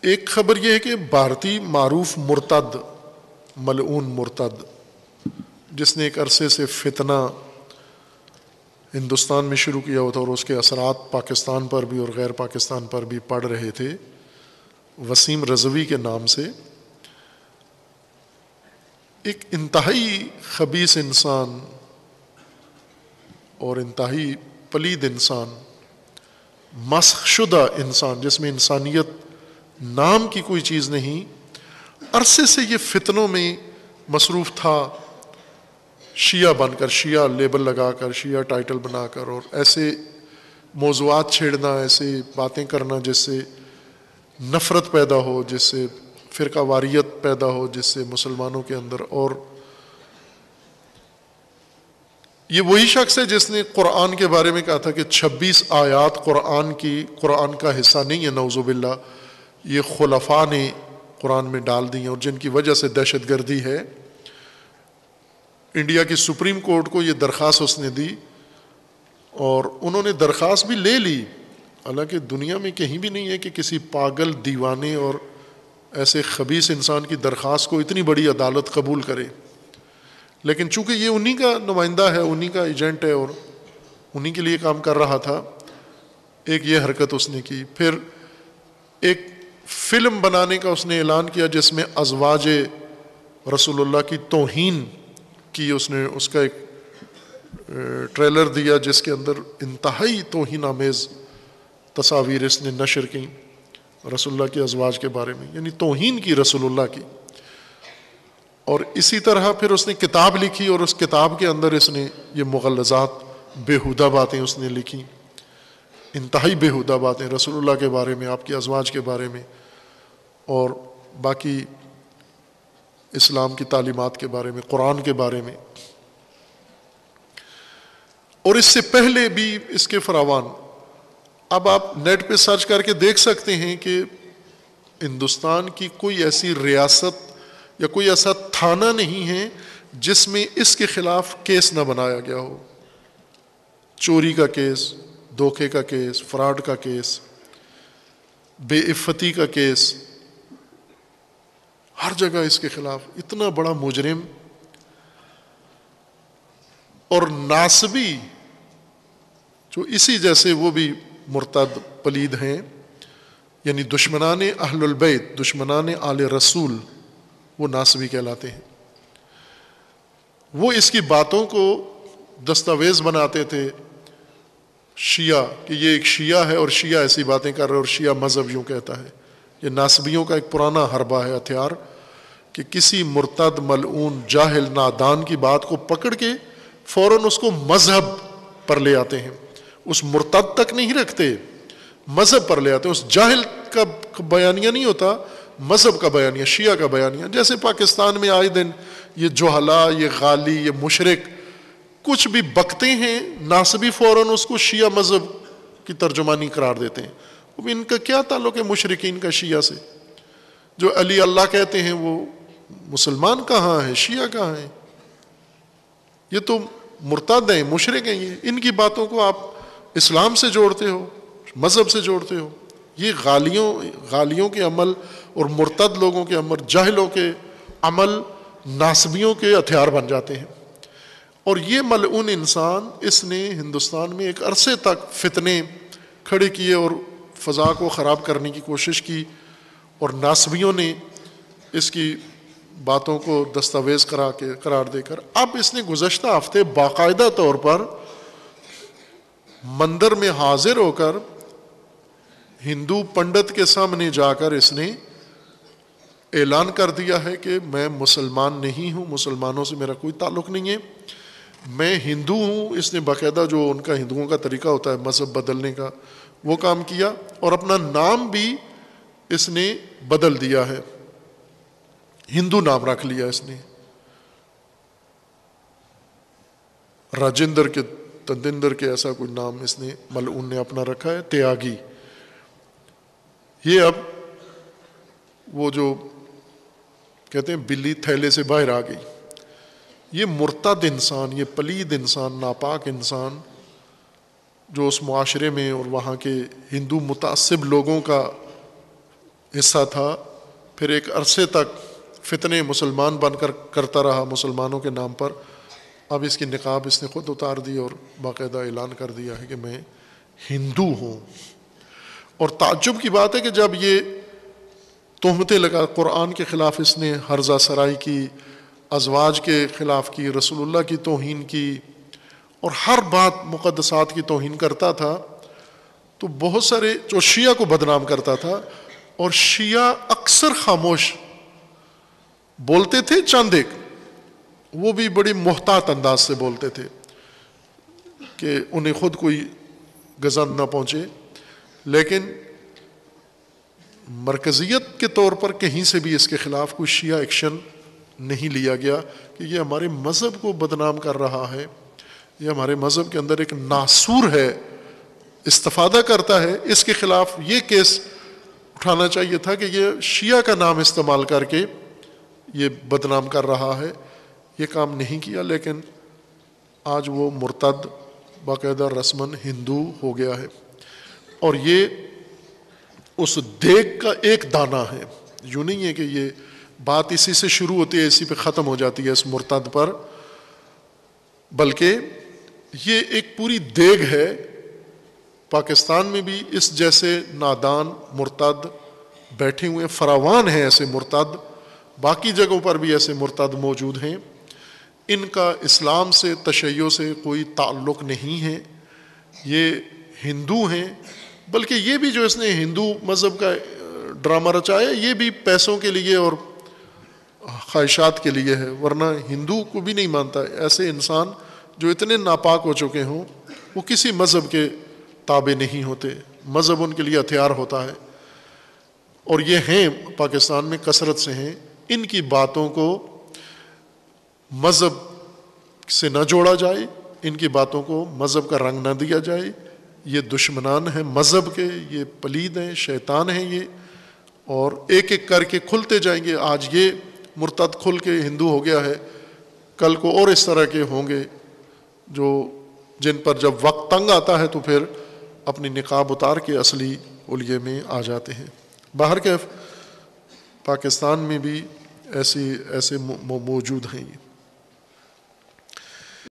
ایک خبر یہ ہے کہ بھارتی معروف مرتد، ملعون مرتد، جس نے ایک عرصے سے فتنہ ہندوستان میں شروع کیا ہوا تھا اور اس کے اثرات پاکستان پر بھی اور غیر پاکستان پر بھی پڑ رہے تھے، وسیم رضوی کے نام سے، ایک انتہائی خبیث انسان اور انتہائی پلید انسان، مسخ شدہ انسان جس میں انسانیت نام کی کوئی چیز نہیں، عرصے سے یہ فتنوں میں مصروف تھا، شیعہ بن کر، شیعہ لیبل لگا کر، شیعہ ٹائٹل بنا کر، اور ایسے موضوعات چھیڑنا، ایسے باتیں کرنا جس سے نفرت پیدا ہو، جس سے فرقہ واریت پیدا ہو، جس سے مسلمانوں کے اندر، اور یہ وہی شخص ہے جس نے قرآن کے بارے میں کہا تھا کہ 26 آیات قرآن کا حصہ نہیں ہے، نعوذ باللہ، یہ خلفاء نے قرآن میں ڈال دی ہیں اور جن کی وجہ سے دہشت گردی ہے۔ انڈیا کی سپریم کورٹ کو یہ درخواست اس نے دی اور انہوں نے درخواست بھی لے لی، حالانکہ دنیا میں کہیں بھی نہیں ہے کہ کسی پاگل دیوانے اور ایسے خبیث انسان کی درخواست کو اتنی بڑی عدالت قبول کرے، لیکن چونکہ یہ انہی کا نمائندہ ہے، انہی کا ایجنٹ ہے اور انہی کے لیے کام کر رہا تھا، ایک یہ حرکت اس نے کی۔ پھر ایک فلم بنانے کا اس نے اعلان کیا جس میں ازواج رسول اللہ کی توہین کی، اس نے اس کا ایک ٹریلر دیا جس کے اندر انتہائی توہین آمیز تصاویر اس نے نشر کی رسول اللہ کی ازواج کے بارے میں، یعنی توہین کی رسول اللہ کی۔ اور اسی طرح پھر اس نے کتاب لکھی اور اس کتاب کے اندر اس نے یہ مغلظات، بیہودہ باتیں اس نے لکھی، انتہائی بیہودہ باتیں رسول اللہ کے بارے میں، آپ کی ازواج کے بارے میں اور باقی اسلام کی تعلیمات کے بارے میں، قرآن کے بارے میں۔ اور اس سے پہلے بھی اس کے فراوان، اب آپ نیٹ پہ سرچ کر کے دیکھ سکتے ہیں کہ ہندوستان کی کوئی ایسی ریاست یا کوئی ایسا تھانہ نہیں ہے جس میں اس کے خلاف کیس نہ بنایا گیا ہو، چوری کا کیس، دھوکے کا کیس، فراڈ کا کیس، بے عفتی کا کیس، ہر جگہ اس کے خلاف اتنا بڑا مجرم اور ناسبی، جو اسی جیسے وہ بھی مرتد پلید ہیں، یعنی دشمنان اہل البیت، دشمنان آل رسول، وہ ناسبی کہلاتے ہیں۔ وہ اس کی باتوں کو دستاویز بناتے تھے شیعہ، کہ یہ ایک شیعہ ہے اور شیعہ ایسی باتیں کر رہے اور شیعہ مذہب یوں کہتا ہے۔ یہ ناسبیوں کا ایک پرانا حربہ ہے، ہتھیار، کہ کسی مرتد، ملعون، جاہل، نادان کی بات کو پکڑ کے فوراً اس کو مذہب پر لے آتے ہیں، اس مرتد تک نہیں رکھتے، مذہب پر لے آتے ہیں۔ اس جاہل کا بیانیہ نہیں ہوتا، مذہب کا بیانیہ، شیعہ کا بیانیہ۔ جیسے پاکستان میں آئے دن یہ جوہلا، یہ غالی، یہ مشرک کچھ بھی بکتے ہیں، ناسبی فوراً اس کو شیعہ مذہب کی ترجمانی قرار دیتے ہیں۔ اب ان کا کیا تعلق ہے مشرکین کا شیعہ سے؟ جو علی اللہ کہتے ہیں وہ مسلمان کہاں ہیں، شیعہ کہاں ہیں؟ یہ تو مرتد ہیں، مشرک ہیں۔ یہ ان کی باتوں کو آپ اسلام سے جوڑتے ہو، مذہب سے جوڑتے ہو۔ یہ غالیوں کے عمل اور مرتد لوگوں کے عمل، جاہلوں کے عمل ناسبیوں کے ہتھیار بن جاتے ہیں۔ اور یہ ملعون انسان، اس نے ہندوستان میں ایک عرصے تک فتنے کھڑے کیے اور فضا کو خراب کرنے کی کوشش کی، اور ناسبیوں نے اس کی باتوں کو دستاویز قرار دے کر اب اس نے گزشتہ ہفتے باقاعدہ طور پر مندر میں حاضر ہو کر ہندو پنڈت کے سامنے جا کر اس نے اعلان کر دیا ہے کہ میں مسلمان نہیں ہوں، مسلمانوں سے میرا کوئی تعلق نہیں ہے، میں ہندو ہوں۔ اس نے باقاعدہ جو ان کا ہندوؤں کا طریقہ ہوتا ہے مذہب بدلنے کا، وہ کام کیا، اور اپنا نام بھی اس نے بدل دیا ہے، ہندو نام رکھ لیا اس نے، راجندر کے تندندر کے ایسا کوئی نام اس نے ملعون نے اپنا رکھا ہے، تیاگی۔ یہ اب وہ جو کہتے ہیں بلی تھیلے سے باہر آ گئی۔ یہ مرتد انسان، یہ پلید انسان، ناپاک انسان، جو اس معاشرے میں اور وہاں کے ہندو متعصب لوگوں کا حصہ تھا، پھر ایک عرصے تک فتنے مسلمان بن کر کرتا رہا مسلمانوں کے نام پر، اب اس کی نقاب اس نے خود اتار دی اور باقاعدہ اعلان کر دیا ہے کہ میں ہندو ہوں۔ اور تعجب کی بات ہے کہ جب یہ تہمتیں لگا، قرآن کے خلاف اس نے ہرزہ سرائی کی، ازواج کے خلاف کی، رسول اللہ کی توہین کی، اور ہر بات مقدسات کی توہین کرتا تھا، تو بہت سارے جو شیعہ کو بدنام کرتا تھا، اور شیعہ اکثر خاموش بولتے تھے، چند ایک وہ بھی بڑی محتاط انداز سے بولتے تھے کہ انہیں خود کوئی گزند نہ پہنچے، لیکن مرکزیت کے طور پر کہیں سے بھی اس کے خلاف کوئی شیعہ ایکشن نہیں لیا گیا کہ یہ ہمارے مذہب کو بدنام کر رہا ہے، یہ ہمارے مذہب کے اندر ایک ناسور ہے، استفادہ کرتا ہے، اس کے خلاف یہ کیس اٹھانا چاہیے تھا کہ یہ شیعہ کا نام استعمال کر کے یہ بدنام کر رہا ہے۔ یہ کام نہیں کیا، لیکن آج وہ مرتد باقاعدہ رسماً ہندو ہو گیا ہے، اور یہ اس دیگ کا ایک دانہ ہے۔ یوں نہیں ہے کہ یہ بات اسی سے شروع ہوتی ہے اسی پہ ختم ہو جاتی ہے اس مرتد پر، بلکہ یہ ایک پوری دیگ ہے۔ پاکستان میں بھی اس جیسے نادان مرتد بیٹھے ہوئے فراوان ہیں، ایسے مرتد باقی جگہوں پر بھی ایسے مرتد موجود ہیں۔ ان کا اسلام سے، تشیع سے کوئی تعلق نہیں ہے، یہ ہندو ہیں، بلکہ یہ بھی جو اس نے ہندو مذہب کا ڈرامہ رچایا یہ بھی پیسوں کے لیے اور خواہشات کے لیے ہے، ورنہ ہندو کو بھی نہیں مانتا۔ ایسے انسان جو اتنے ناپاک ہو چکے ہوں وہ کسی مذہب کے تابع نہیں ہوتے، مذہب ان کے لیے ہتھیار ہوتا ہے، اور یہ ہیں پاکستان میں کثرت سے ہیں۔ ان کی باتوں کو مذہب سے نہ جوڑا جائے، ان کی باتوں کو مذہب کا رنگ نہ دیا جائے، یہ دشمنان ہیں مذہب کے، یہ پلید ہیں، شیطان ہیں یہ، اور ایک ایک کر کے کھلتے جائیں گے۔ آج یہ مرتد کھل کے ہندو ہو گیا ہے، کل کو اور اس طرح کے ہوں گے جو جن پر جب وقت تنگ آتا ہے تو پھر اپنی نقاب اتار کے اصلی حلیے میں آ جاتے ہیں۔ باہر کے پاکستان میں بھی ایسے موجود ہیں۔